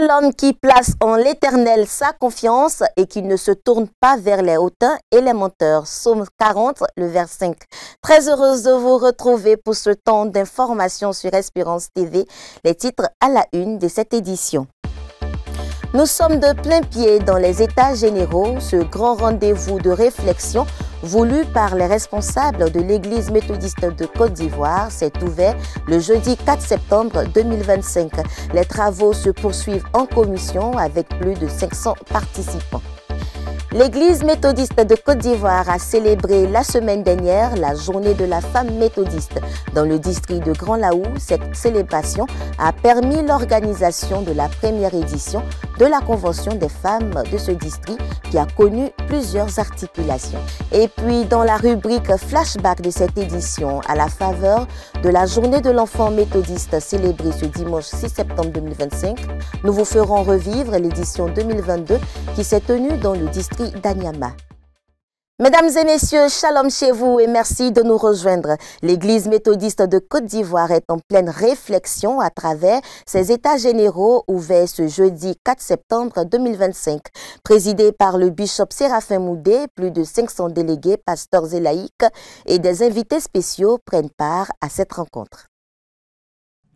l'homme qui place en l'Éternel sa confiance et qui ne se tourne pas vers les hautains et les menteurs. Psaume 40, le vers 5. Très heureuse de vous retrouver pour ce temps d'information sur Espérance TV. Les titres à la une de cette édition. Nous sommes de plein pied dans les États généraux, ce grand rendez-vous de réflexion voulu par les responsables de l'Église méthodiste de Côte d'Ivoire s'est ouvert le jeudi 4 septembre 2025. Les travaux se poursuivent en commission avec plus de 500 participants. L'Église méthodiste de Côte d'Ivoire a célébré la semaine dernière la journée de la femme méthodiste. Dans le district de Grand Laou, cette célébration a permis l'organisation de la première édition de la Convention des femmes de ce district qui a connu plusieurs articulations. Et puis, dans la rubrique flashback de cette édition, à la faveur de la journée de l'enfant méthodiste célébrée ce dimanche 6 septembre 2025, nous vous ferons revivre l'édition 2022 qui s'est tenue dans le district d'Anyama. Mesdames et messieurs, shalom chez vous et merci de nous rejoindre. L'Église méthodiste de Côte d'Ivoire est en pleine réflexion à travers ses états généraux ouverts ce jeudi 4 septembre 2025. Présidé par le bishop Séraphin Moudé, plus de 500 délégués, pasteurs et laïcs et des invités spéciaux prennent part à cette rencontre.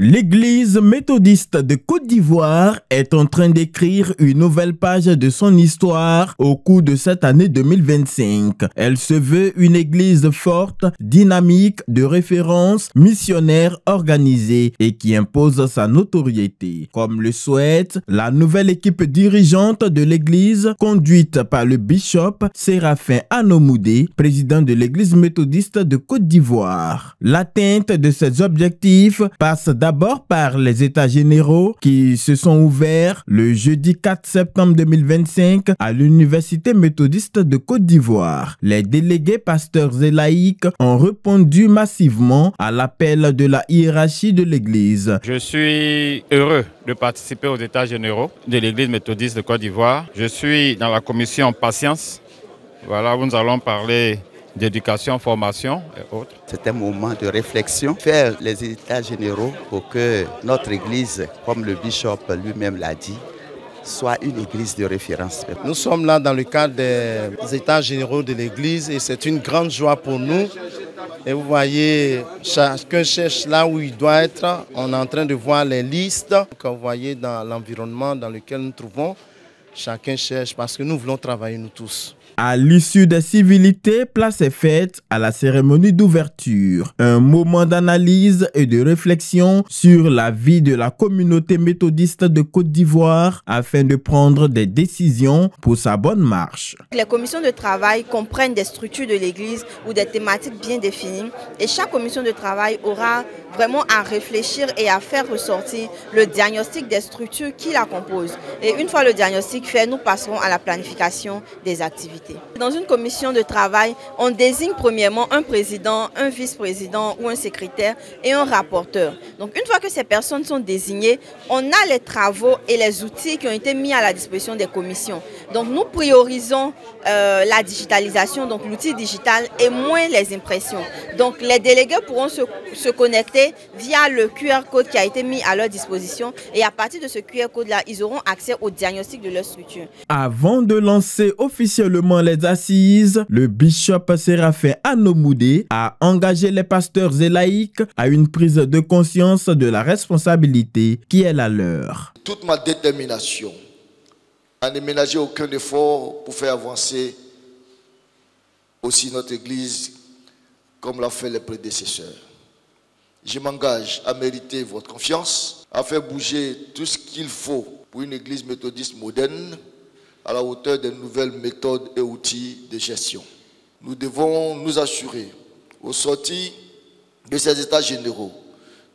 L'Église méthodiste de Côte d'Ivoire est en train d'écrire une nouvelle page de son histoire au cours de cette année 2025. Elle se veut une église forte, dynamique, de référence, missionnaire organisée et qui impose sa notoriété. Comme le souhaite la nouvelle équipe dirigeante de l'église conduite par le bishop Séraphin Moudé, président de l'Église méthodiste de Côte d'Ivoire. L'atteinte de ces objectifs passe d'abord par les états généraux qui se sont ouverts le jeudi 4 septembre 2025 à l'Université méthodiste de Côte d'Ivoire. Les délégués pasteurs et laïcs ont répondu massivement à l'appel de la hiérarchie de l'Église. Je suis heureux de participer aux états généraux de l'Église méthodiste de Côte d'Ivoire. Je suis dans la commission patience. Voilà, où nous allons parler d'éducation, formation et autres. C'est un moment de réflexion, faire les états généraux pour que notre église, comme le bishop lui-même l'a dit, soit une église de référence. Nous sommes là dans le cadre des états généraux de l'église et c'est une grande joie pour nous. Et vous voyez, chacun cherche là où il doit être. On est en train de voir les listes que vous voyez dans l'environnement dans lequel nous trouvons. Chacun cherche parce que nous voulons travailler nous tous. À l'issue des civilités, place est faite à la cérémonie d'ouverture. Un moment d'analyse et de réflexion sur la vie de la communauté méthodiste de Côte d'Ivoire afin de prendre des décisions pour sa bonne marche. Les commissions de travail comprennent des structures de l'Église ou des thématiques bien définies et chaque commission de travail aura vraiment à réfléchir et à faire ressortir le diagnostic des structures qui la composent. Et une fois le diagnostic fait, nous passerons à la planification des activités. Dans une commission de travail, on désigne premièrement un président, un vice-président ou un secrétaire et un rapporteur. Donc une fois que ces personnes sont désignées, on a les travaux et les outils qui ont été mis à la disposition des commissions. Donc nous priorisons la digitalisation, donc l'outil digital et moins les impressions. Donc les délégués pourront se connecter via le QR code qui a été mis à leur disposition et à partir de ce QR code-là, ils auront accès au diagnostic de leur structure. Avant de lancer officiellement les assises, le bishop Séraphin Moudé a engagé les pasteurs et laïcs à une prise de conscience de la responsabilité qui est la leur. Toute ma détermination à ne ménager aucun effort pour faire avancer aussi notre Église comme l'ont fait les prédécesseurs. Je m'engage à mériter votre confiance, à faire bouger tout ce qu'il faut pour une Église méthodiste moderne à la hauteur des nouvelles méthodes et outils de gestion. Nous devons nous assurer, au sortir de ces états généraux,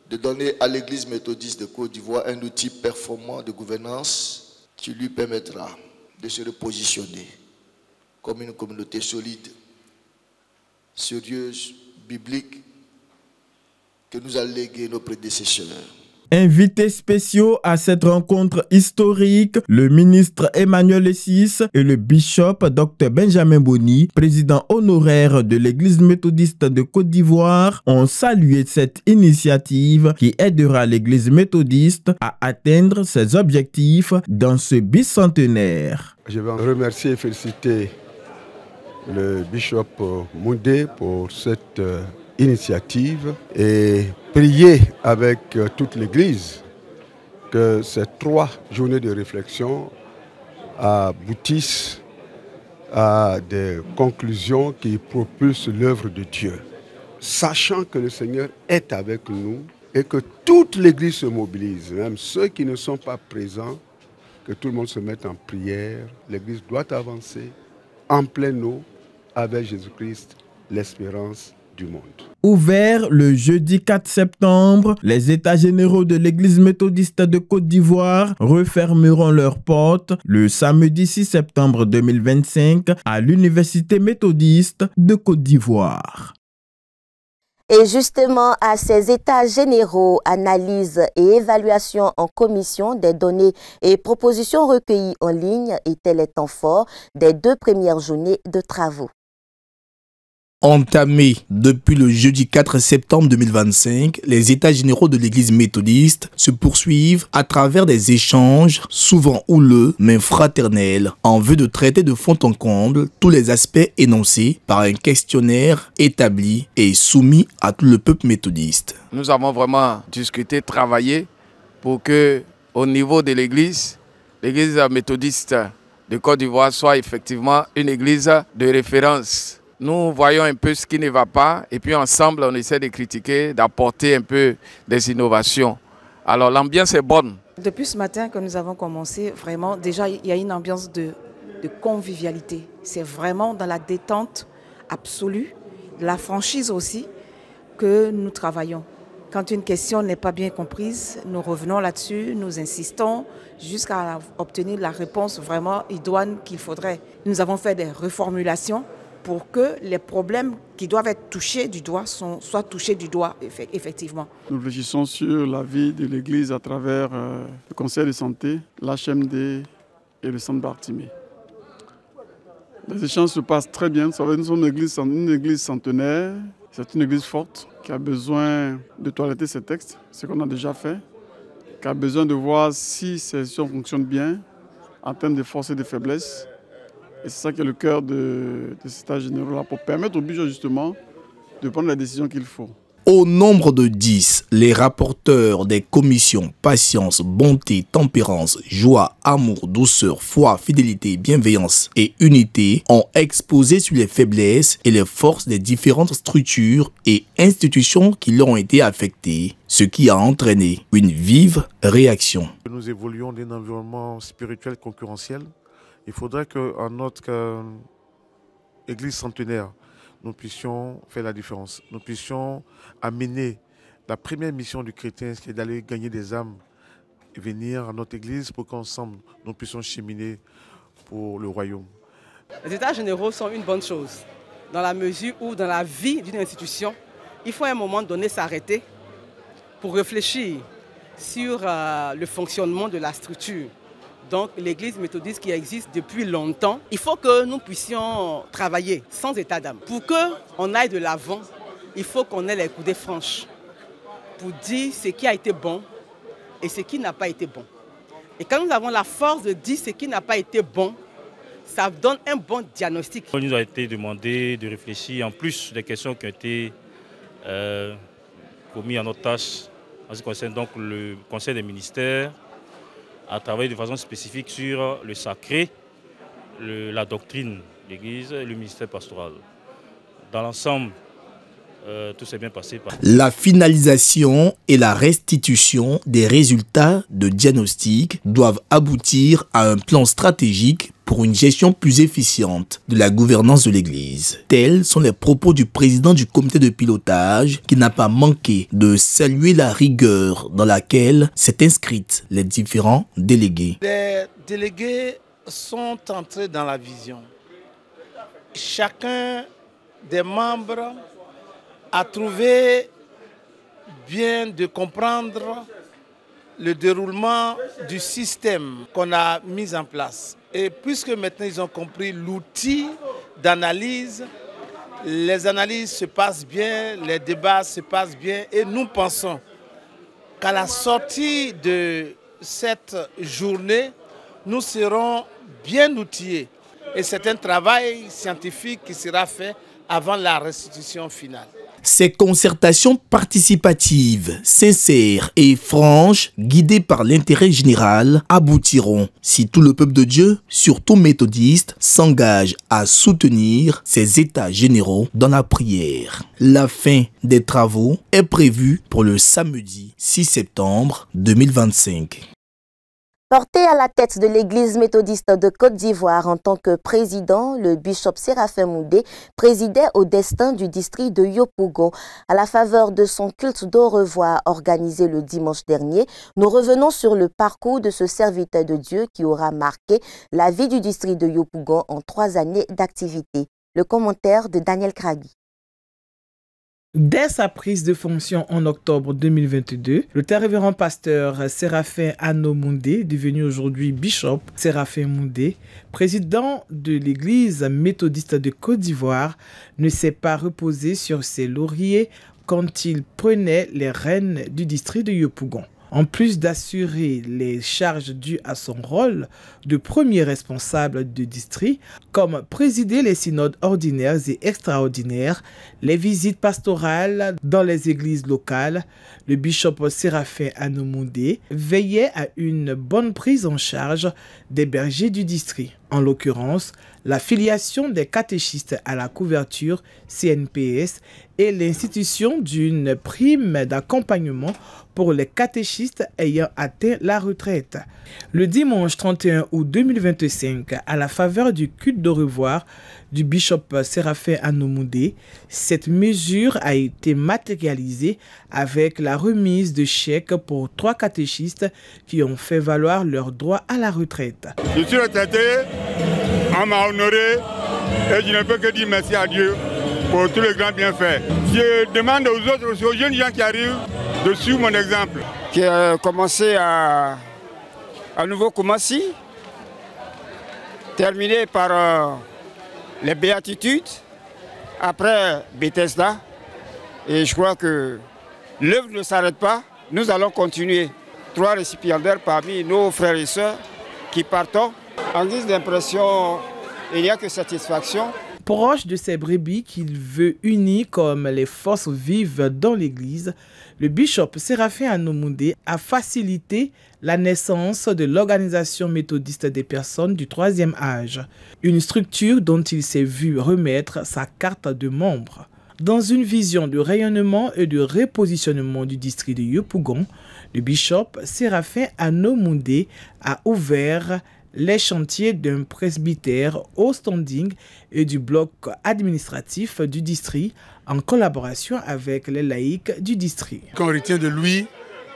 de donner à l'Église méthodiste de Côte d'Ivoire un outil performant de gouvernance qui lui permettra de se repositionner comme une communauté solide, sérieuse, biblique, que nous a légué nos prédécesseurs. Invités spéciaux à cette rencontre historique, le ministre Emmanuel Essis et le bishop Dr Benjamin Boni, président honoraire de l'Église méthodiste de Côte d'Ivoire, ont salué cette initiative qui aidera l'Église méthodiste à atteindre ses objectifs dans ce bicentenaire. Je vais remercier et féliciter le bishop Moundé pour cette initiative et prier avec toute l'Église que ces 3 journées de réflexion aboutissent à des conclusions qui propulsent l'œuvre de Dieu. Sachant que le Seigneur est avec nous et que toute l'Église se mobilise, même ceux qui ne sont pas présents, que tout le monde se mette en prière. L'Église doit avancer en pleine eau avec Jésus-Christ, l'espérance du monde. Ouvert le jeudi 4 septembre, les États généraux de l'Église méthodiste de Côte d'Ivoire refermeront leurs portes le samedi 6 septembre 2025 à l'Université méthodiste de Côte d'Ivoire. Et justement, à ces états généraux, analyse et évaluation en commission des données et propositions recueillies en ligne étaient les temps forts des 2 premières journées de travaux. Entamés depuis le jeudi 4 septembre 2025, les États généraux de l'Église méthodiste se poursuivent à travers des échanges souvent houleux mais fraternels en vue de traiter de fond en comble tous les aspects énoncés par un questionnaire établi et soumis à tout le peuple méthodiste. Nous avons vraiment discuté, travaillé pour que au niveau de l'Église méthodiste de Côte d'Ivoire soit effectivement une église de référence. Nous voyons un peu ce qui ne va pas et puis ensemble on essaie de critiquer, d'apporter un peu des innovations. Alors l'ambiance est bonne. Depuis ce matin que nous avons commencé, vraiment déjà il y a une ambiance de convivialité. C'est vraiment dans la détente absolue, la franchise aussi que nous travaillons. Quand une question n'est pas bien comprise, nous revenons là-dessus, nous insistons jusqu'à obtenir la réponse vraiment idoine qu'il faudrait. Nous avons fait des reformulations pour que les problèmes qui doivent être touchés du doigt soient touchés du doigt, effectivement. Nous réfléchissons sur la vie de l'Église à travers le Conseil de santé, l'HMD et le Centre Bartimée. Les échanges se passent très bien. Nous sommes une église centenaire, c'est une église forte qui a besoin de toiletter ses textes, ce qu'on a déjà fait, qui a besoin de voir si ces sessions fonctionnent bien en termes de force et de faiblesse. Et c'est ça qui est le cœur de ces états généraux-là, pour permettre au budget justement de prendre la décision qu'il faut. Au nombre de 10, les rapporteurs des commissions patience, bonté, tempérance, joie, amour, douceur, foi, fidélité, bienveillance et unité ont exposé sur les faiblesses et les forces des différentes structures et institutions qui leur ont été affectées, ce qui a entraîné une vive réaction. Nous évoluons dans un environnement spirituel concurrentiel. Il faudrait qu'en notre église centenaire, nous puissions faire la différence. Nous puissions amener la première mission du chrétien, qui est d'aller gagner des âmes et venir à notre église pour qu'ensemble, nous puissions cheminer pour le royaume. Les états généraux sont une bonne chose, dans la mesure où dans la vie d'une institution, il faut à un moment donné s'arrêter pour réfléchir sur le fonctionnement de la structure. Donc l'Église méthodiste qui existe depuis longtemps, il faut que nous puissions travailler sans état d'âme. Pour qu'on aille de l'avant, il faut qu'on ait les coudées franches pour dire ce qui a été bon et ce qui n'a pas été bon. Et quand nous avons la force de dire ce qui n'a pas été bon, ça donne un bon diagnostic. Il nous a été demandé de réfléchir en plus des questions qui ont été commises à notre tâche en ce qui concerne donc le Conseil des ministères, à travailler de façon spécifique sur le sacré, la doctrine de l'Église et le ministère pastoral. Dans l'ensemble, tout s'est bien passé. La finalisation et la restitution des résultats de diagnostic doivent aboutir à un plan stratégique pour une gestion plus efficiente de la gouvernance de l'Église. Tels sont les propos du président du comité de pilotage qui n'a pas manqué de saluer la rigueur dans laquelle s'est inscrite les différents délégués. Les délégués sont entrés dans la vision. Chacun des membres a trouvé bien de comprendre le déroulement du système qu'on a mis en place. Et puisque maintenant ils ont compris l'outil d'analyse, les analyses se passent bien, les débats se passent bien et nous pensons qu'à la sortie de cette journée, nous serons bien outillés. Et c'est un travail scientifique qui sera fait avant la restitution finale. Ces concertations participatives, sincères et franches, guidées par l'intérêt général, aboutiront si tout le peuple de Dieu, surtout méthodiste, s'engage à soutenir ces états généraux dans la prière. La fin des travaux est prévue pour le samedi 6 septembre 2025. Porté à la tête de l'église méthodiste de Côte d'Ivoire en tant que président, le bishop Séraphin Moundé présidait au destin du district de Yopougon. À la faveur de son culte d'au revoir organisé le dimanche dernier, nous revenons sur le parcours de ce serviteur de Dieu qui aura marqué la vie du district de Yopougon en 3 années d'activité. Le commentaire de Daniel Kragi. Dès sa prise de fonction en octobre 2022, le très révérend pasteur Séraphin Anno Moundé, devenu aujourd'hui bishop Séraphin Moundé, président de l'église méthodiste de Côte d'Ivoire, ne s'est pas reposé sur ses lauriers quand il prenait les rênes du district de Yopougon. En plus d'assurer les charges dues à son rôle de premier responsable du district, comme présider les synodes ordinaires et extraordinaires, les visites pastorales dans les églises locales, le bishop Séraphin Anno Moundé veillait à une bonne prise en charge des bergers du district. En l'occurrence, la filiation des catéchistes à la couverture CNPS et l'institution d'une prime d'accompagnement pour les catéchistes ayant atteint la retraite. Le dimanche 31 août 2025, à la faveur du culte de revoir du bishop Séraphin Anno Moundé, cette mesure a été matérialisée avec la remise de chèques pour 3 catéchistes qui ont fait valoir leur droit à la retraite. Je suis retraité, on m'a honoré et je ne peux que dire merci à Dieu pour tous les grands bienfaits. Je demande aux autres, aux jeunes gens qui arrivent, de suivre mon exemple. Qui a commencé à Nouveau-Koumassi, terminé par les béatitudes, après Bethesda. Et je crois que l'œuvre ne s'arrête pas, nous allons continuer. 3 récipiendaires parmi nos frères et sœurs qui partons. En guise d'impression, il n'y a que satisfaction. Proche de ces brebis qu'il veut unir comme les forces vives dans l'Église, le bishop Séraphin Anno Moundé a facilité la naissance de l'Organisation méthodiste des personnes du 3e âge, une structure dont il s'est vu remettre sa carte de membre. Dans une vision de rayonnement et de repositionnement du district de Yopougon, le bishop Séraphin Anno Moundé a ouvert les chantiers d'un presbytère au standing et du bloc administratif du district en collaboration avec les laïcs du district. Ce qu'on retient de lui,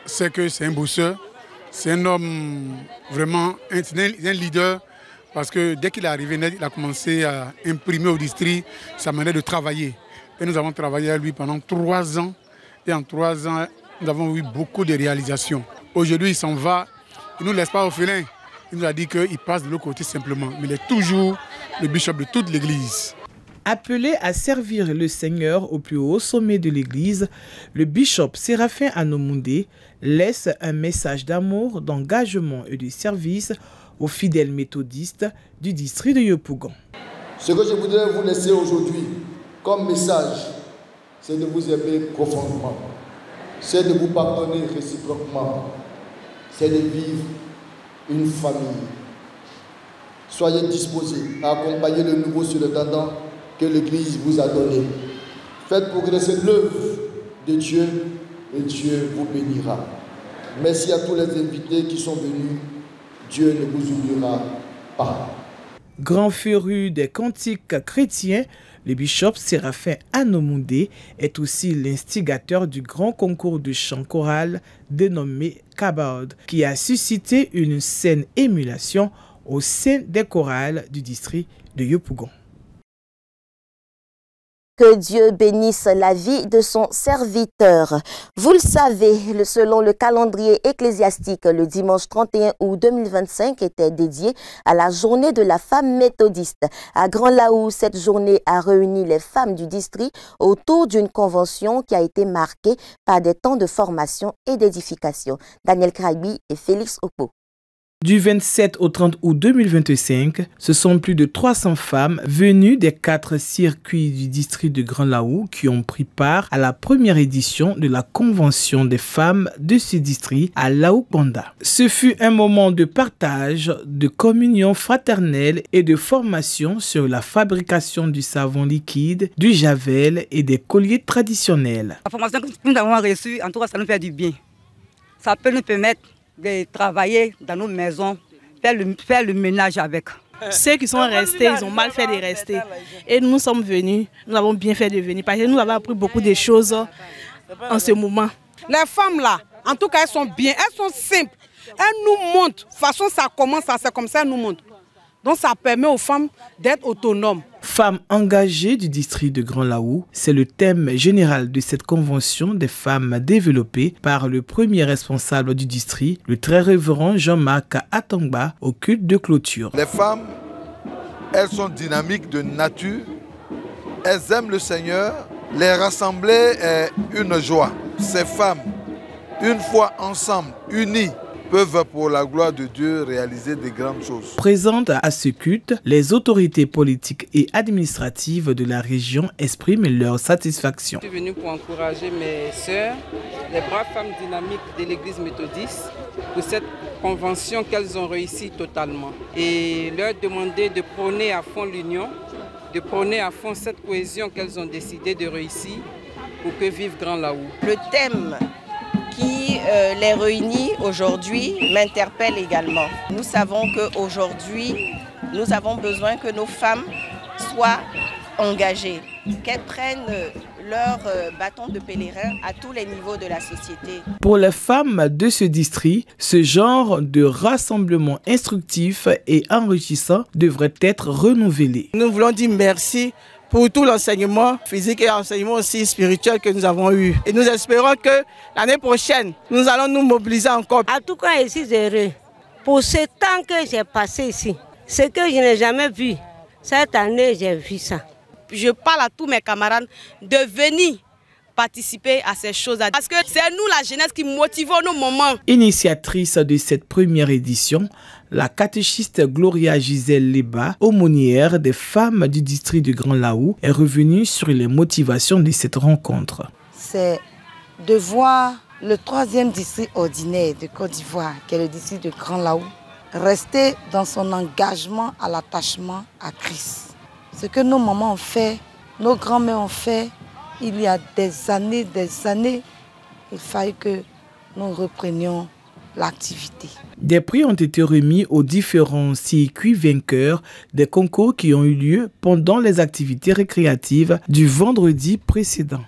c'est que c'est un bosseur, c'est un homme vraiment, un leader, parce que dès qu'il est arrivé net, il a commencé à imprimer au district sa manière de travailler. Et nous avons travaillé avec lui pendant 3 ans, et en 3 ans, nous avons eu beaucoup de réalisations. Aujourd'hui, il s'en va, il ne nous laisse pas orphelins. Il nous a dit qu'il passe de l'autre côté simplement, mais il est toujours le bishop de toute l'Église. Appelé à servir le Seigneur au plus haut sommet de l'Église, le bishop Séraphin Anno Moundé laisse un message d'amour, d'engagement et de service aux fidèles méthodistes du district de Yopougon. Ce que je voudrais vous laisser aujourd'hui comme message, c'est de vous aimer profondément, c'est de vous pardonner réciproquement, c'est de vivre une famille. Soyez disposés à accompagner le nouveau surintendant que l'Église vous a donné. Faites progresser l'œuvre de Dieu et Dieu vous bénira. Merci à tous les invités qui sont venus. Dieu ne vous oubliera pas. Grand féru des cantiques chrétiens, le bishop Séraphin Anno Moundé est aussi l'instigateur du grand concours de chant choral dénommé Kabaod, qui a suscité une saine émulation au sein des chorales du district de Yopougon. Que Dieu bénisse la vie de son serviteur. Vous le savez, selon le calendrier ecclésiastique, le dimanche 31 août 2025 était dédié à la journée de la femme méthodiste. À Grand-Laou, cette journée a réuni les femmes du district autour d'une convention qui a été marquée par des temps de formation et d'édification. Daniel Kraibi et Félix Opo. Du 27 au 30 août 2025, ce sont plus de 300 femmes venues des 4 circuits du district de Grand-Laou qui ont pris part à la première édition de la Convention des femmes de ce district à Laou-Panda. Ce fut un moment de partage, de communion fraternelle et de formation sur la fabrication du savon liquide, du javel et des colliers traditionnels. La formation que nous avons reçue, en tout cas, ça nous fait du bien. Ça peut nous permettre de travailler dans nos maisons, faire le ménage avec. Ceux qui sont restés, ils ont mal fait de rester. Et nous sommes venus, nous avons bien fait de venir parce que nous avons appris beaucoup de choses en ce moment. Les femmes là, en tout cas, elles sont bien, elles sont simples. Elles nous montrent, de toute façon ça commence, c'est comme ça, elles nous montrent. Donc ça permet aux femmes d'être autonomes. Femmes engagées du district de Grand-Laou, c'est le thème général de cette convention des femmes développée par le premier responsable du district, le très révérend Jean-Marc Atangba, au culte de clôture. Les femmes, elles sont dynamiques de nature, elles aiment le Seigneur, les rassembler est une joie. Ces femmes, une fois ensemble, unies, peuvent pour la gloire de Dieu réaliser des grandes choses. Présentes à ce culte, les autorités politiques et administratives de la région expriment leur satisfaction. Je suis venu pour encourager mes sœurs, les braves femmes dynamiques de l'église méthodiste, pour cette convention qu'elles ont réussi totalement. Et leur demander de prôner à fond l'union, de prôner à fond cette cohésion qu'elles ont décidé de réussir pour que vive Grand-Laou. Le thème qui les réunit aujourd'hui m'interpelle également. Nous savons qu'aujourd'hui, nous avons besoin que nos femmes soient engagées, qu'elles prennent leur bâton de pèlerin à tous les niveaux de la société. Pour les femmes de ce district, ce genre de rassemblement instructif et enrichissant devrait être renouvelé. Nous voulons dire merci pour tout l'enseignement physique et l'enseignement aussi spirituel que nous avons eu. Et nous espérons que l'année prochaine, nous allons nous mobiliser encore. En tout cas, je suis heureux pour ce temps que j'ai passé ici. Ce que je n'ai jamais vu, cette année, j'ai vu ça. Je parle à tous mes camarades de venir participer à ces choses-là. Parce que c'est nous, la jeunesse, qui motivons nos moments. Initiatrice de cette première édition, la catéchiste Gloria Gisèle Leba, aumônière des femmes du district de Grand-Laou, est revenue sur les motivations de cette rencontre. C'est de voir le 3e district ordinaire de Côte d'Ivoire, qui est le district de Grand-Laou, rester dans son engagement à l'attachement à Christ. Ce que nos mamans ont fait, nos grands-mères ont fait, il y a des années, il fallait que nous reprenions l'activité. Des prix ont été remis aux différents circuits vainqueurs des concours qui ont eu lieu pendant les activités récréatives du vendredi précédent.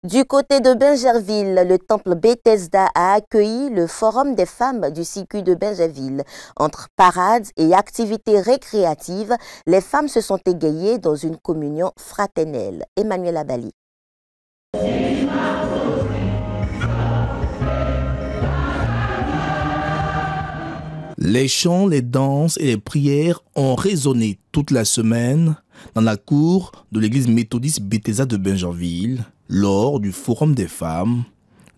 Du côté de Bingerville, le temple Bethesda a accueilli le forum des femmes du circuit de Bingerville. Entre parades et activités récréatives, les femmes se sont égayées dans une communion fraternelle. Emmanuel Abali. Les chants, les danses et les prières ont résonné toute la semaine dans la cour de l'église méthodiste Bethesda de Bingerville lors du Forum des femmes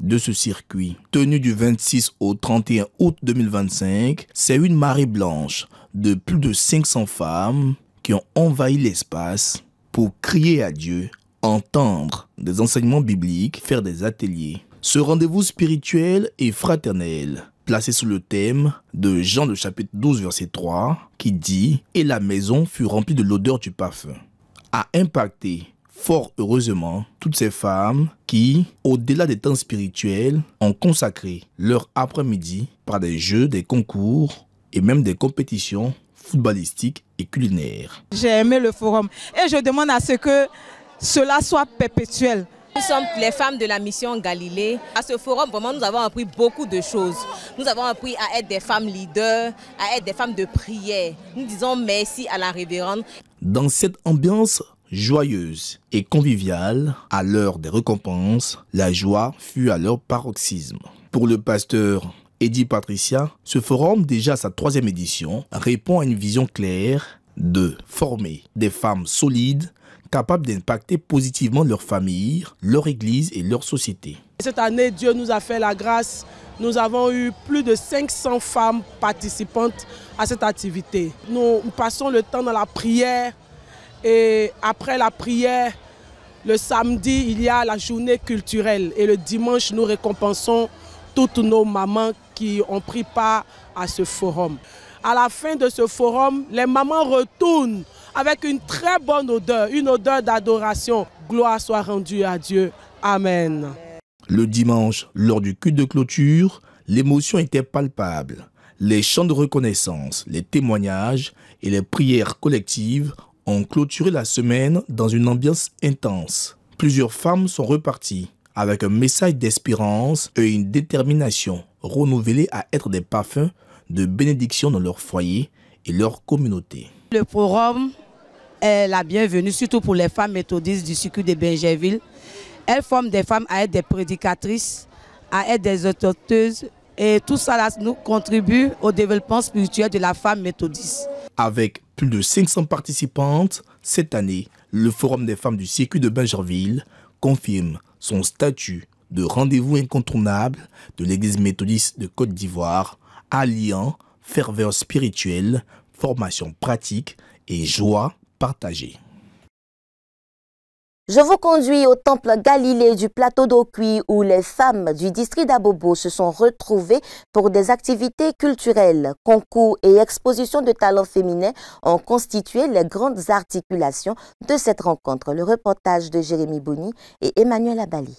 de ce circuit. Tenu du 26 au 31 août 2025, c'est une marée blanche de plus de 500 femmes qui ont envahi l'espace pour crier à Dieu, entendre des enseignements bibliques, faire des ateliers. Ce rendez-vous spirituel et fraternel, placé sous le thème de Jean le chapitre 12 verset 3, qui dit « Et la maison fut remplie de l'odeur du parfum », a impacté fort heureusement toutes ces femmes qui, au-delà des temps spirituels, ont consacré leur après-midi par des jeux, des concours et même des compétitions footballistiques et culinaires. J'ai aimé le forum et je demande à ce que cela soit perpétuel. Nous sommes les femmes de la mission Galilée. À ce forum, vraiment, nous avons appris beaucoup de choses. Nous avons appris à être des femmes leaders, à être des femmes de prière. Nous disons merci à la révérende. Dans cette ambiance joyeuse et conviviale. À l'heure des récompenses, la joie fut à leur paroxysme. Pour le pasteur Eddie Patricia, ce forum, déjà à sa 3e édition, répond à une vision claire de former des femmes solides, capables d'impacter positivement leur famille, leur église et leur société. Cette année, Dieu nous a fait la grâce. Nous avons eu plus de 500 femmes participantes à cette activité. Nous passons le temps dans la prière et après la prière, le samedi, il y a la journée culturelle et le dimanche, nous récompensons toutes nos mamans qui ont pris part à ce forum. À la fin de ce forum, les mamans retournent avec une très bonne odeur, une odeur d'adoration. Gloire soit rendue à Dieu. Amen. Le dimanche, lors du culte de clôture, l'émotion était palpable. Les chants de reconnaissance, les témoignages et les prières collectives ont clôturé la semaine dans une ambiance intense. Plusieurs femmes sont reparties avec un message d'espérance et une détermination renouvelée à être des parfums de bénédiction dans leur foyer et leur communauté. Le forum est la bienvenue, surtout pour les femmes méthodistes du circuit de Bingerville. Elles forment des femmes à être des prédicatrices, à être des autoreuses et tout ça là, nous contribue au développement spirituel de la femme méthodiste. Avec plus de 500 participantes, cette année, le Forum des femmes du circuit de Bingerville confirme son statut de rendez-vous incontournable de l'Église méthodiste de Côte d'Ivoire, alliant ferveur spirituelle, formation pratique et joie partagée. Je vous conduis au temple Galilée du plateau d'Okui où les femmes du district d'Abobo se sont retrouvées pour des activités culturelles. Concours et expositions de talents féminins ont constitué les grandes articulations de cette rencontre. Le reportage de Jérémy Boni et Emmanuel Abali.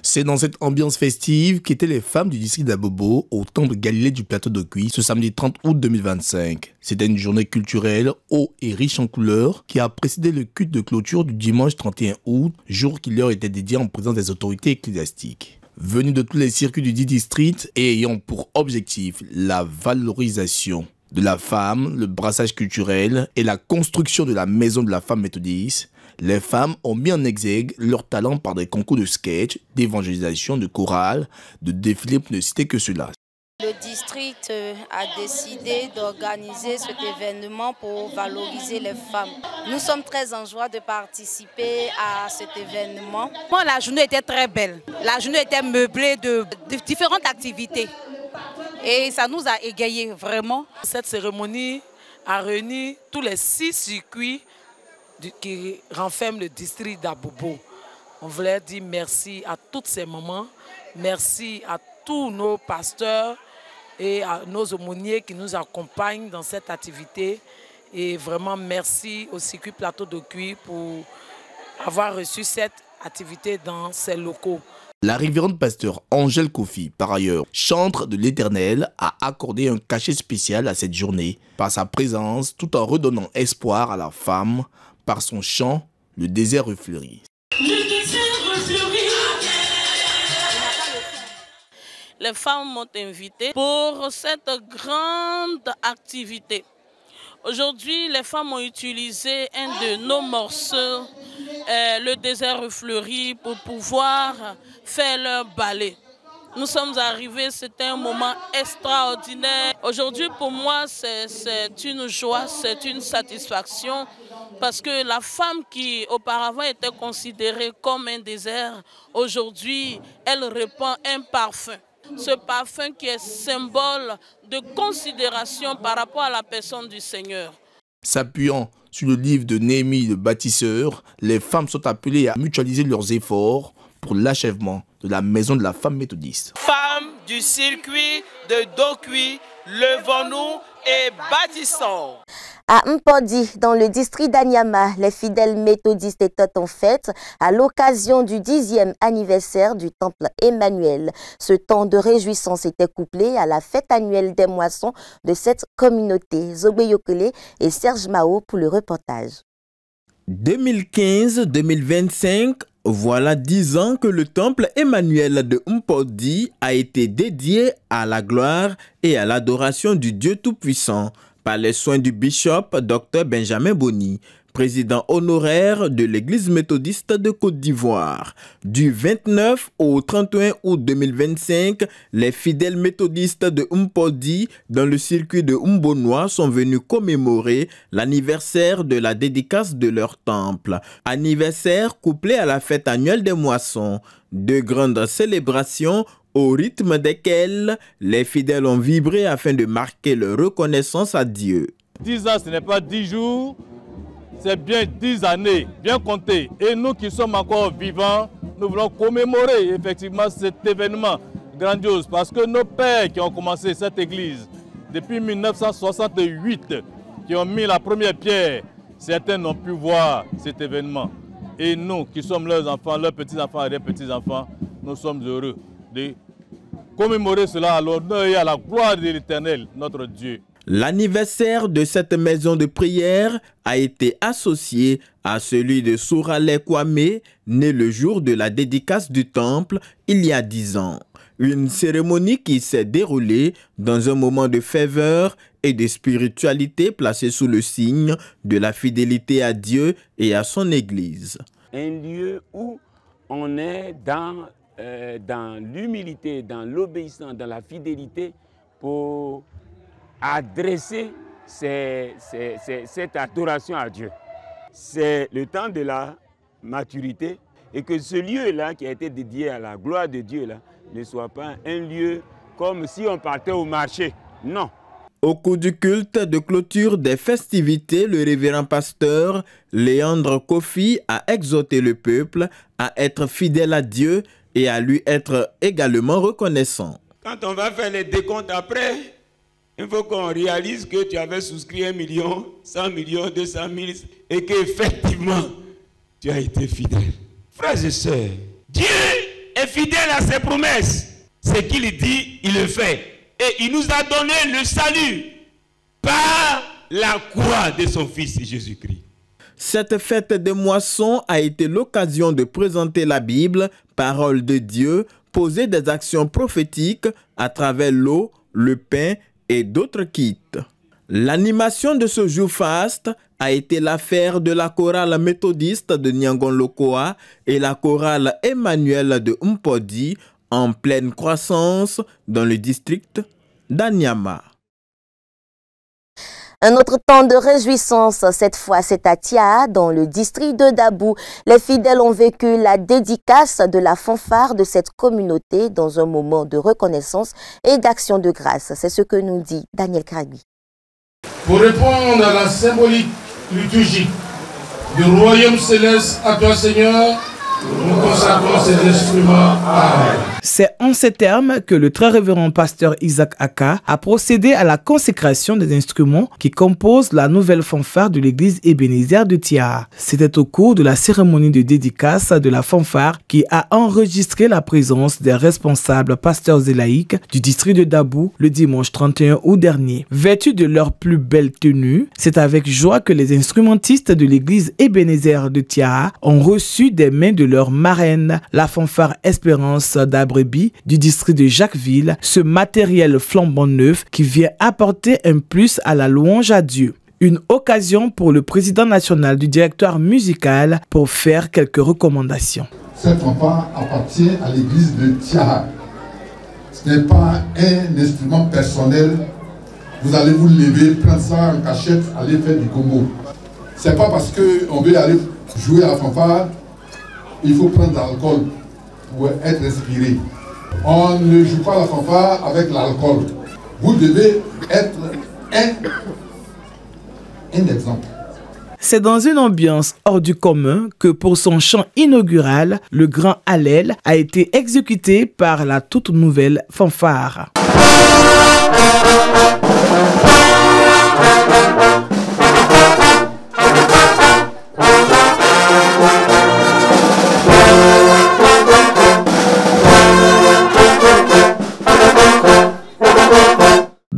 C'est dans cette ambiance festive qu'étaient les femmes du district d'Abobo au temple Galilée du plateau d'Okui ce samedi 30 août 2025. C'était une journée culturelle haut et riche en couleurs qui a précédé le culte de clôture du dimanche 31 août, jour qui leur était dédié en présence des autorités ecclésiastiques. Venus de tous les circuits du dit district et ayant pour objectif la valorisation de la femme, le brassage culturel et la construction de la maison de la femme méthodiste, les femmes ont mis en exergue leur talent par des concours de sketch, d'évangélisation, de chorale, de défilés pour ne citer que cela. Le district a décidé d'organiser cet événement pour valoriser les femmes. Nous sommes très en joie de participer à cet événement. Bon, la journée était très belle. La journée était meublée de différentes activités. Et ça nous a égayés vraiment. Cette cérémonie a réuni tous les 6 circuits qui renferment le district d'Abobo. On voulait dire merci à toutes ces mamans, merci à tous nos pasteurs et à nos aumôniers qui nous accompagnent dans cette activité. Et vraiment merci au circuit plateau d'Okui pour avoir reçu cette activité dans ces locaux. La révérende pasteur Angèle Kofi, par ailleurs chantre de l'Éternel, a accordé un cachet spécial à cette journée par sa présence tout en redonnant espoir à la femme par son chant « Le désert refleuri ». Les femmes m'ont invité pour cette grande activité. Aujourd'hui, les femmes ont utilisé un de nos morceaux, le désert refleuri, pour pouvoir faire leur ballet. Nous sommes arrivés, c'était un moment extraordinaire. Aujourd'hui, pour moi, c'est une joie, c'est une satisfaction, parce que la femme qui auparavant était considérée comme un désert, aujourd'hui, elle répand un parfum. Ce parfum qui est symbole de considération par rapport à la personne du Seigneur. S'appuyant sur le livre de Néhémie le bâtisseur, les femmes sont appelées à mutualiser leurs efforts pour l'achèvement de la maison de la femme méthodiste. Femmes du circuit de Dokui, levons-nous et bâtissons. À Mpodi, dans le district d'Anyama, les fidèles méthodistes étaient en fête à l'occasion du 10e anniversaire du temple Emmanuel. Ce temps de réjouissance était couplé à la fête annuelle des moissons de cette communauté. Zobé Yokele et Serge Mao pour le reportage. 2015-2025, Voilà 10 ans que le temple Emmanuel de Mpodi a été dédié à la gloire et à l'adoration du Dieu Tout-Puissant par les soins du bishop Dr Benjamin Boni, président honoraire de l'Église méthodiste de Côte d'Ivoire. Du 29 au 31 août 2025, les fidèles méthodistes de Mpodi dans le circuit de Mbonois sont venus commémorer l'anniversaire de la dédicace de leur temple. Anniversaire couplé à la fête annuelle des moissons. De grandes célébrations au rythme desquelles les fidèles ont vibré afin de marquer leur reconnaissance à Dieu. 10 ans, ce n'est pas 10 jours. C'est bien 10 années, bien compté. Et nous qui sommes encore vivants, nous voulons commémorer effectivement cet événement grandiose. Parce que nos pères qui ont commencé cette église depuis 1968, qui ont mis la première pierre, certains n'ont pu voir cet événement. Et nous qui sommes leurs enfants, leurs petits-enfants et leurs petits-enfants, nous sommes heureux de commémorer cela à l'honneur et à la gloire de l'Éternel, notre Dieu. L'anniversaire de cette maison de prière a été associé à celui de Souralé Kwame, né le jour de la dédicace du temple il y a 10 ans. Une cérémonie qui s'est déroulée dans un moment de ferveur et de spiritualité placé sous le signe de la fidélité à Dieu et à son Église. Un lieu où on est dans l'humilité, dans l'obéissance, dans la fidélité pour adresser cette adoration à Dieu. C'est le temps de la maturité et que ce lieu-là qui a été dédié à la gloire de Dieu là, ne soit pas un lieu comme si on partait au marché. Non. Au cours du culte de clôture des festivités, le révérend pasteur Léandre Kofi a exhorté le peuple à être fidèle à Dieu et à lui être également reconnaissant. Quand on va faire les décomptes après, il faut qu'on réalise que tu avais souscrit 1 million, 100 millions, 200 000 et qu'effectivement, tu as été fidèle. Frères et sœurs, Dieu est fidèle à ses promesses. Ce qu'il dit, il le fait. Et il nous a donné le salut par la croix de son Fils Jésus-Christ. Cette fête des moissons a été l'occasion de présenter la Bible, parole de Dieu, poser des actions prophétiques à travers l'eau, le pain et d'autres kits. L'animation de ce jour faste a été l'affaire de la chorale méthodiste de Nyangon-Lokoa et la chorale Emmanuel de Mpodi en pleine croissance dans le district d'Anyama. Un autre temps de réjouissance, cette fois c'est à Tia, dans le district de Dabou. Les fidèles ont vécu la dédicace de la fanfare de cette communauté dans un moment de reconnaissance et d'action de grâce. C'est ce que nous dit Daniel Kragui. Pour répondre à la symbolique liturgique du royaume céleste à toi Seigneur, nous consacrons ces instruments à... C'est en ces termes que le très révérend pasteur Isaac Aka a procédé à la consécration des instruments qui composent la nouvelle fanfare de l'église Ebenezer de Tia. C'était au cours de la cérémonie de dédicace de la fanfare qui a enregistré la présence des responsables pasteurs et laïcs du district de Dabou le dimanche 31 août dernier. Vêtus de leur plus belle tenue, c'est avec joie que les instrumentistes de l'église Ebenezer de Tia ont reçu des mains de leur marraine, la fanfare Espérance d'Abrebi du district de Jacquesville, ce matériel flambant neuf qui vient apporter un plus à la louange à Dieu. Une occasion pour le président national du directoire musical pour faire quelques recommandations. Cette fanfare appartient à l'église de Tia. Ce n'est pas un instrument personnel. Vous allez vous lever, prendre ça en cachette, aller faire du Congo. Ce n'est pas parce qu'on veut aller jouer à la fanfare, il faut prendre de l'alcool pour être inspiré. On ne joue pas la fanfare avec l'alcool. Vous devez être un exemple. C'est dans une ambiance hors du commun que pour son chant inaugural, le grand Hallel a été exécuté par la toute nouvelle fanfare.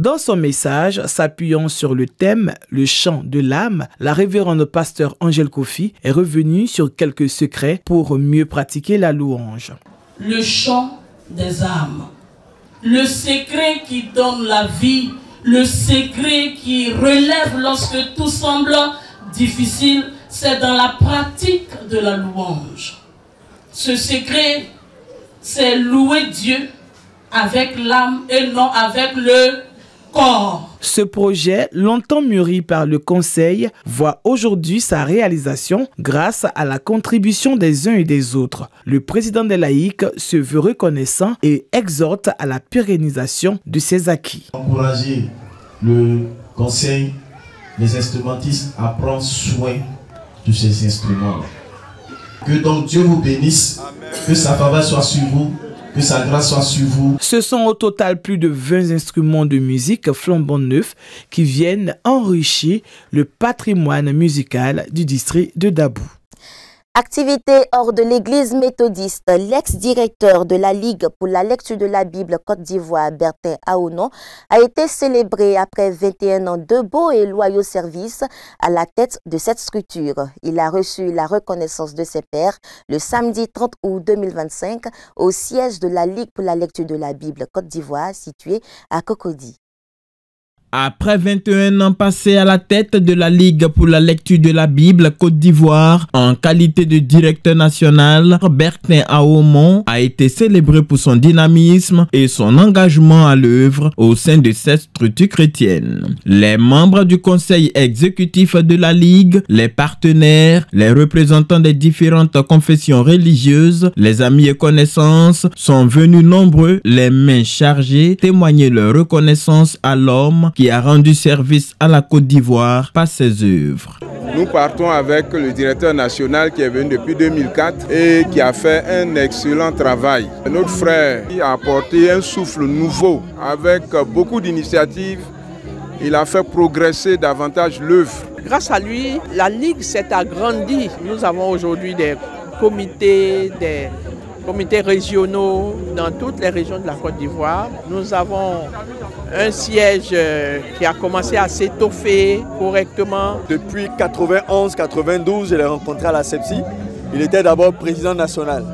Dans son message, s'appuyant sur le thème « Le chant de l'âme », la révérende pasteur Angèle Kofi est revenue sur quelques secrets pour mieux pratiquer la louange. Le chant des âmes, le secret qui donne la vie, le secret qui relève lorsque tout semble difficile, c'est dans la pratique de la louange. Ce secret, c'est louer Dieu avec l'âme et non avec le corps. Ce projet, longtemps mûri par le Conseil, voit aujourd'hui sa réalisation grâce à la contribution des uns et des autres. Le président des laïcs se veut reconnaissant et exhorte à la pérennisation de ses acquis. Encourager le Conseil, les instrumentistes à prendre soin de ces instruments. Que donc Dieu vous bénisse, que sa faveur soit sur vous, que sa grâce soit sur vous. Ce sont au total plus de 20 instruments de musique flambant neufs qui viennent enrichir le patrimoine musical du district de Dabou. Activité hors de l'église méthodiste, l'ex-directeur de la Ligue pour la lecture de la Bible Côte d'Ivoire, Bertin Aounon, a été célébré après 21 ans de beaux et loyaux services à la tête de cette structure. Il a reçu la reconnaissance de ses pairs le samedi 30 août 2025 au siège de la Ligue pour la lecture de la Bible Côte d'Ivoire situé à Cocody. Après 21 ans passés à la tête de la Ligue pour la lecture de la Bible Côte d'Ivoire, en qualité de directeur national, Bertin Aounon a été célébré pour son dynamisme et son engagement à l'œuvre au sein de cette structure chrétienne. Les membres du conseil exécutif de la Ligue, les partenaires, les représentants des différentes confessions religieuses, les amis et connaissances sont venus nombreux, les mains chargées, témoigner leur reconnaissance à l'homme qui a rendu service à la Côte d'Ivoire par ses œuvres. Nous partons avec le directeur national qui est venu depuis 2004 et qui a fait un excellent travail. Notre frère a apporté un souffle nouveau avec beaucoup d'initiatives. Il a fait progresser davantage l'œuvre. Grâce à lui, la Ligue s'est agrandie. Nous avons aujourd'hui des comités régionaux dans toutes les régions de la Côte d'Ivoire. Nous avons un siège qui a commencé à s'étoffer correctement. Depuis 91-92, je l'ai rencontré à la CEPSI. Il était d'abord président national.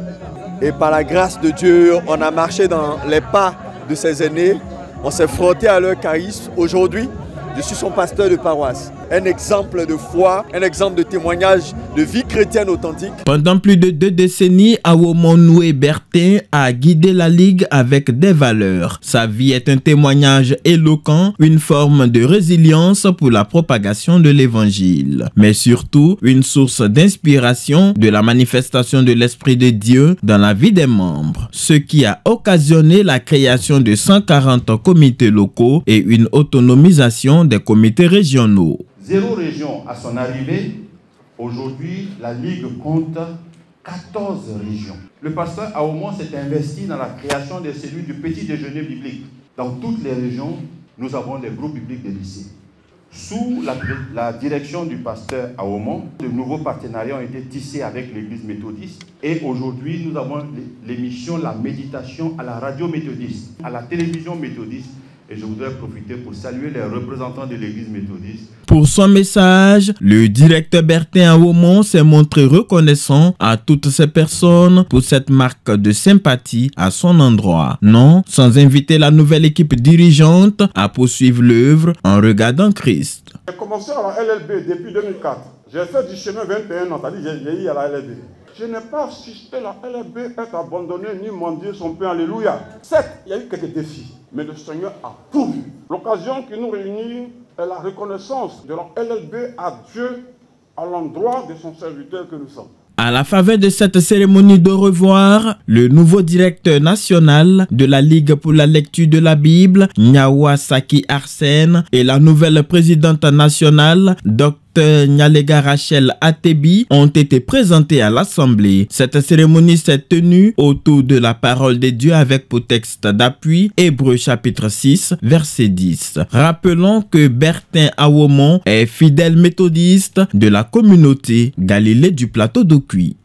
Et par la grâce de Dieu, on a marché dans les pas de ses aînés. On s'est frotté à leur charisme. Aujourd'hui, je suis son pasteur de paroisse. Un exemple de foi, un exemple de témoignage de vie chrétienne authentique. Pendant plus de 2 décennies, Aounon Noué Bertin a guidé la Ligue avec des valeurs. Sa vie est un témoignage éloquent, une forme de résilience pour la propagation de l'évangile. Mais surtout, une source d'inspiration de la manifestation de l'Esprit de Dieu dans la vie des membres. Ce qui a occasionné la création de 140 comités locaux et une autonomisation des comités régionaux. 0 région à son arrivée, aujourd'hui la Ligue compte 14 régions. Le pasteur Aounon s'est investi dans la création des cellules du petit déjeuner biblique. Dans toutes les régions, nous avons des groupes bibliques de lycées. Sous la direction du pasteur Aounon, de nouveaux partenariats ont été tissés avec l'église méthodiste. Et aujourd'hui, nous avons l'émission La Méditation à la radio méthodiste, à la télévision méthodiste. Et je voudrais profiter pour saluer les représentants de l'église méthodiste. Pour son message, le directeur Bertin Aounon s'est montré reconnaissant à toutes ces personnes pour cette marque de sympathie à son endroit. Non, sans inviter la nouvelle équipe dirigeante à poursuivre l'œuvre en regardant Christ. J'ai commencé à la LLB depuis 2004. J'ai fait du chemin 21 ans, c'est-à-dire j'ai vieilli à la LLB. Je n'ai pas assisté la LLB être abandonnée ni mendier son pain, alléluia. Certes, il y a eu quelques défis, mais le Seigneur a tout vu. L'occasion qui nous réunit est la reconnaissance de la LLB à Dieu à l'endroit de son serviteur que nous sommes. À la faveur de cette cérémonie de revoir, le nouveau directeur national de la Ligue pour la lecture de la Bible, Nyawa Saki Arsène, et la nouvelle présidente nationale, Dr. Nyalega Rachel Atebi, ont été présentés à l'Assemblée. Cette cérémonie s'est tenue autour de la parole de Dieu avec pour texte d'appui Hébreux chapitre 6, verset 10. Rappelons que Bertin Aounon est fidèle méthodiste de la communauté Galilée du plateau d'Okuyi.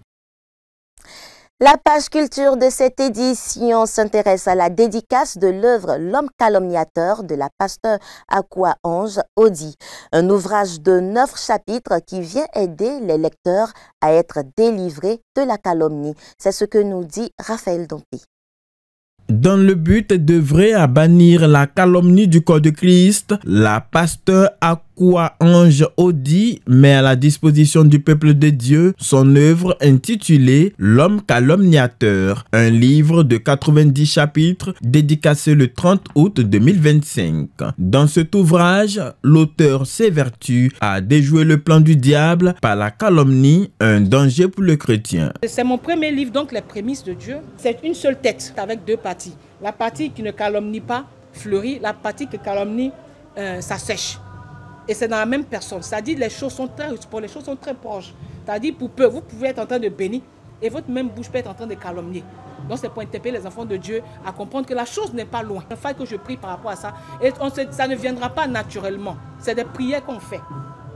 La page culture de cette édition s'intéresse à la dédicace de l'œuvre L'homme calomniateur de la pasteur Akua Ange Odi, un ouvrage de 9 chapitres qui vient aider les lecteurs à être délivrés de la calomnie. C'est ce que nous dit Raphaël Dompi. Dans le but d'œuvrer à bannir la calomnie du corps de Christ, la pasteur Akua Ange Odi met à la disposition du peuple de Dieu son œuvre intitulée L'homme calomniateur, un livre de 90 chapitres dédicacé le 30 août 2025. Dans cet ouvrage, l'auteur s'évertue à déjouer le plan du diable par la calomnie, un danger pour le chrétien. C'est mon premier livre, donc les prémices de Dieu. C'est une seule tête avec 2 parties. La partie qui ne calomnie pas fleurit, la partie qui calomnie, ça sèche. Et c'est dans la même personne. C'est-à-dire les choses sont très proches. C'est-à-dire pour peu, vous pouvez être en train de bénir et votre même bouche peut être en train de calomnier. Donc c'est pour interpeller les enfants de Dieu à comprendre que la chose n'est pas loin. Il faut que je prie par rapport à ça. Et ça ne viendra pas naturellement. C'est des prières qu'on fait.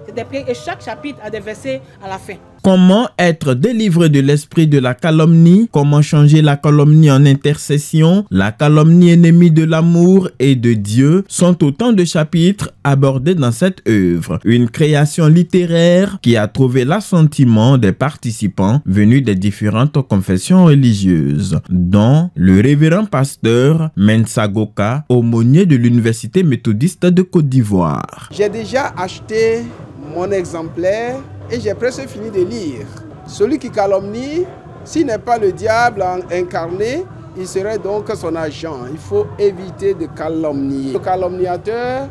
C'est des prières et chaque chapitre a des versets à la fin. Comment être délivré de l'esprit de la calomnie? Comment changer la calomnie en intercession? La calomnie ennemie de l'amour et de Dieu sont autant de chapitres abordés dans cette œuvre. Une création littéraire qui a trouvé l'assentiment des participants venus des différentes confessions religieuses, dont le révérend pasteur Mensagoka, aumônier de l'Université méthodiste de Côte d'Ivoire. J'ai déjà acheté mon exemplaire et j'ai presque fini de lire. Celui qui calomnie, s'il n'est pas le diable incarné, il serait donc son agent. Il faut éviter de calomnier. Le calomniateur,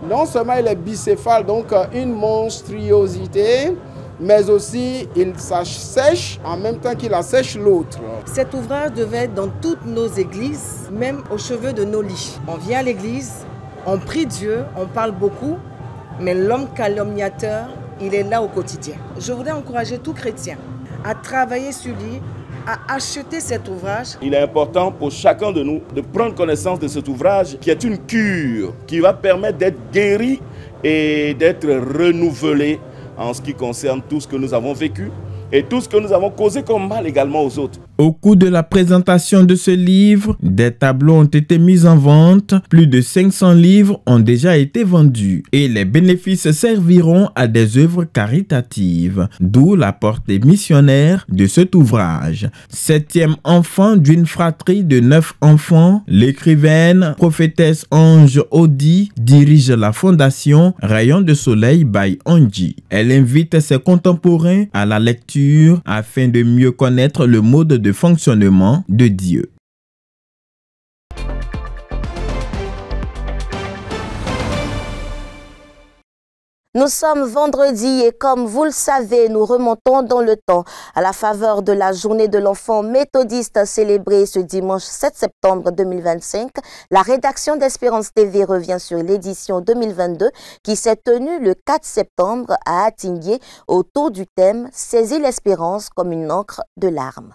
non seulement il est bicéphale, donc une monstruosité, mais aussi il s'assèche en même temps qu'il assèche l'autre. Cet ouvrage devait être dans toutes nos églises, même au chevet de nos lits. On vient à l'église, on prie Dieu, on parle beaucoup, mais l'homme calomniateur, il est là au quotidien. Je voudrais encourager tout chrétien à travailler sur lui, à acheter cet ouvrage. Il est important pour chacun de nous de prendre connaissance de cet ouvrage qui est une cure, qui va permettre d'être guéri et d'être renouvelé en ce qui concerne tout ce que nous avons vécu et tout ce que nous avons causé comme mal également aux autres. Au cours de la présentation de ce livre, des tableaux ont été mis en vente, plus de 500 livres ont déjà été vendus et les bénéfices serviront à des œuvres caritatives, d'où la portée missionnaire de cet ouvrage. 7e enfant d'une fratrie de 9 enfants, l'écrivaine prophétesse Ange Odi dirige la fondation Rayon de Soleil by Angie. Elle invite ses contemporains à la lecture afin de mieux connaître le mode de fonctionnement de Dieu. Nous sommes vendredi et comme vous le savez, nous remontons dans le temps à la faveur de la journée de l'enfant méthodiste célébrée ce dimanche 7 septembre 2025. La rédaction d'Espérance TV revient sur l'édition 2022 qui s'est tenue le 4 septembre à Atingué autour du thème « Saisis l'espérance comme une encre de larmes ».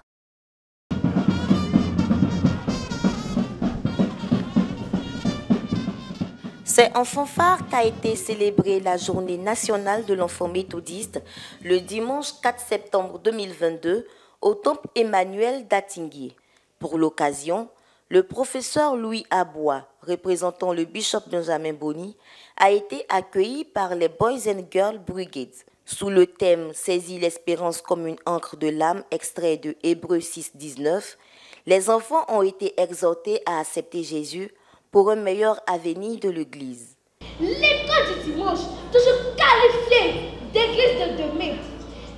C'est en fanfare qu'a été célébrée la journée nationale de l'enfant méthodiste le dimanche 4 septembre 2022 au temple Emmanuel d'Atingué. Pour l'occasion, le professeur Louis Abois, représentant le bishop Benjamin Boni, a été accueilli par les Boys and Girls Brigade. Sous le thème « Saisis l'espérance comme une encre de l'âme » extrait de Hébreux 6, 19, les enfants ont été exhortés à accepter Jésus pour un meilleur avenir de l'Église. L'école du dimanche, toujours qualifiée d'église de demain,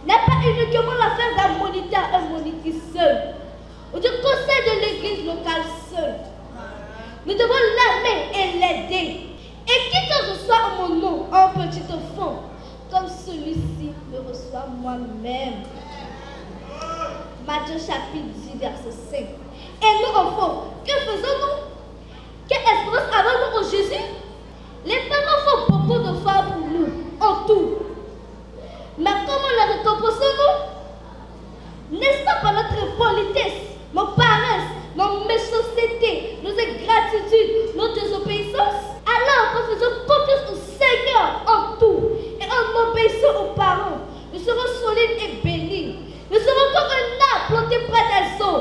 n'est pas uniquement l'affaire d'un moniteur et un monitrice seul, ou du conseil de l'église locale seul. Nous devons l'aimer et l'aider. Et qui te reçoit en mon nom, en petit enfant, comme celui-ci me reçoit moi-même. Matthieu chapitre 10, verset 5. Et nous, enfants, que faisons-nous? Quelle espérance avons-nous en Jésus? Les parents font beaucoup de fois pour nous, en tout. Mais comment les récompensons-nous? N'est-ce pas par notre politesse, nos paresses, nos méchancetés, nos ingratitudes, nos désobéissances? Alors, nous faisons confiance au Seigneur en tout et en obéissant aux parents, nous serons solides et bénis. Nous serons comme un arbre planté près des eaux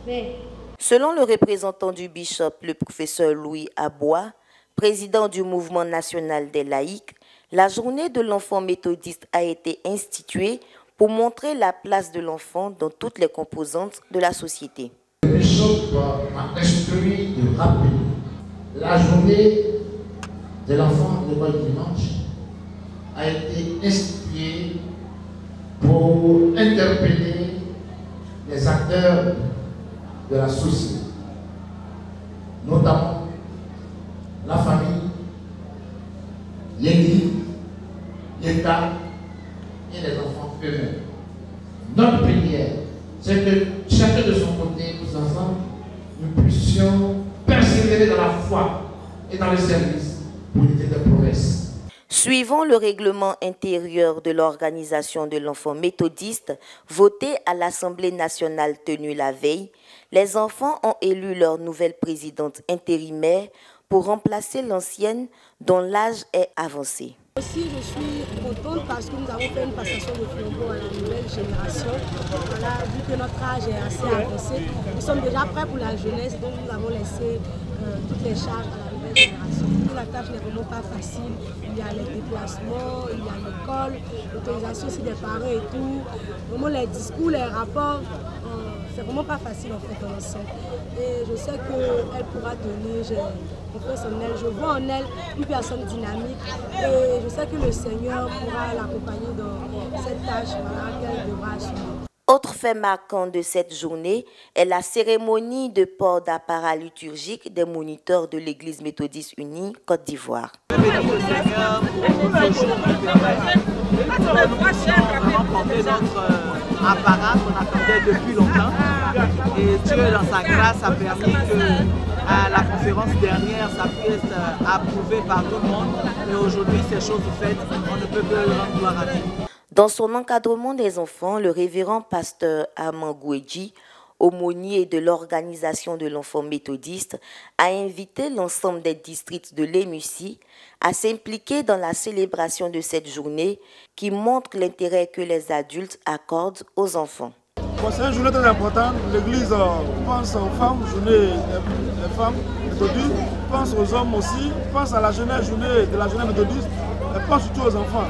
fait. Selon le représentant du bishop, le professeur Louis Abois, président du mouvement national des laïcs, la journée de l'enfant méthodiste a été instituée pour montrer la place de l'enfant dans toutes les composantes de la société. Le bishop m'a instruit de rappeler la journée de l'enfant le dimanche a été instituée pour interpeller les acteurs de la société, notamment la famille, l'Église, l'État et les enfants eux-mêmes. Notre prière, c'est que chacun de son côté, tous ensemble, nous puissions persévérer dans la foi et dans le service pour l'unité de promesses. Suivant le règlement intérieur de l'organisation de l'enfant méthodiste, voté à l'Assemblée nationale tenue la veille, les enfants ont élu leur nouvelle présidente intérimaire pour remplacer l'ancienne dont l'âge est avancé. Aussi, je suis contente parce que nous avons fait une passation de flambeau à la nouvelle génération. Voilà, vu que notre âge est assez avancé, nous sommes déjà prêts pour la jeunesse, donc nous avons laissé toutes les charges à la nouvelle génération. La tâche n'est vraiment pas facile. Il y a les déplacements, il y a l'école, l'autorisation aussi des parents et tout. Vraiment les discours, les rapports, c'est vraiment pas facile en fait dans l'ensemble. Et je sais qu'elle pourra tenir, j'ai confiance en elle, je vois en elle une personne dynamique et je sais que le Seigneur pourra l'accompagner dans cette tâche qu'elle devra assumer. Autre fait marquant de cette journée est la cérémonie de port d'appareil liturgique des moniteurs de l'Église méthodiste unie Côte d'Ivoire. Bénis le Seigneur pour ce jour qui permet que nous puissions vraiment porter notre apparat qu'on attendait depuis longtemps. Et Dieu, dans sa grâce, a permis que à la conférence dernière, ça puisse être approuvé par tout le monde. Et aujourd'hui, ces choses faites, on ne peut que rendre gloire à Dieu. Dans son encadrement des enfants, le révérend pasteur Amangouedji, aumônier de l'organisation de l'enfant méthodiste, a invité l'ensemble des districts de l'EMUCI à s'impliquer dans la célébration de cette journée qui montre l'intérêt que les adultes accordent aux enfants. Bon, c'est une journée très importante. L'Église pense aux femmes, journée des femmes méthodistes, pense aux hommes aussi, pense à la jeunesse, journée de la jeunesse méthodiste, et pense surtout aux enfants.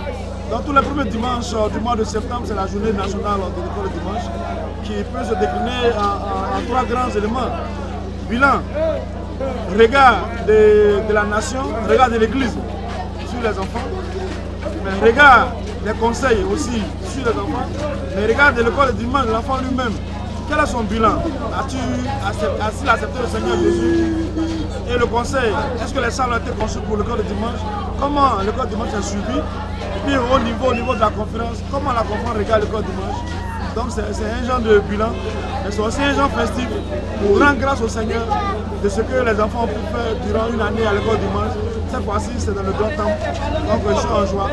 Dans tous les premiers dimanches du mois de septembre, c'est la journée nationale de l'école du dimanche qui peut se décliner en trois grands éléments. Bilan, regard de la nation, regard de l'Église sur les enfants, mais regard des conseils aussi sur les enfants, mais regard de l'école du dimanche de l'enfant lui-même. Quel est son bilan? As-tu accepté le Seigneur Jésus? Et le conseil, est-ce que les salles ont été conçues pour l'école du dimanche? Comment l'école du dimanche est suivie? Et puis au niveau de la conférence, comment la conférence regarde l'école du dimanche? Donc c'est un genre de bilan, mais c'est aussi un genre festif pour rendre grâce au Seigneur de ce que les enfants ont pu faire durant une année à l'école du dimanche. Cette fois-ci, c'est dans le grand temps, donc je suis en joie,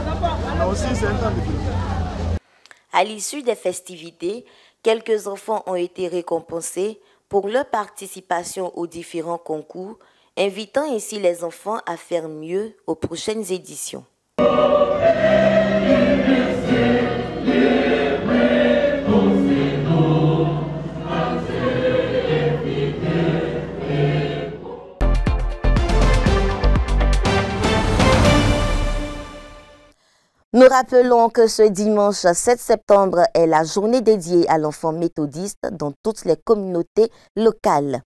mais aussi c'est un temps de bilan. À l'issue des festivités, quelques enfants ont été récompensés pour leur participation aux différents concours, invitant ainsi les enfants à faire mieux aux prochaines éditions. Nous rappelons que ce dimanche 7 septembre est la journée dédiée à l'enfant méthodiste dans toutes les communautés locales.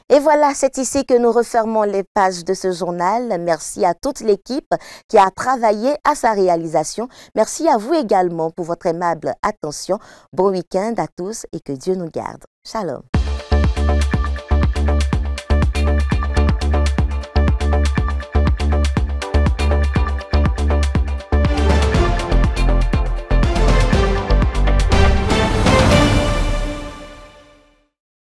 Et voilà, c'est ici que nous refermons les pages de ce journal. Merci à toute l'équipe qui a travaillé à sa réalisation. Merci à vous également pour votre aimable attention. Bon week-end à tous et que Dieu nous garde. Shalom.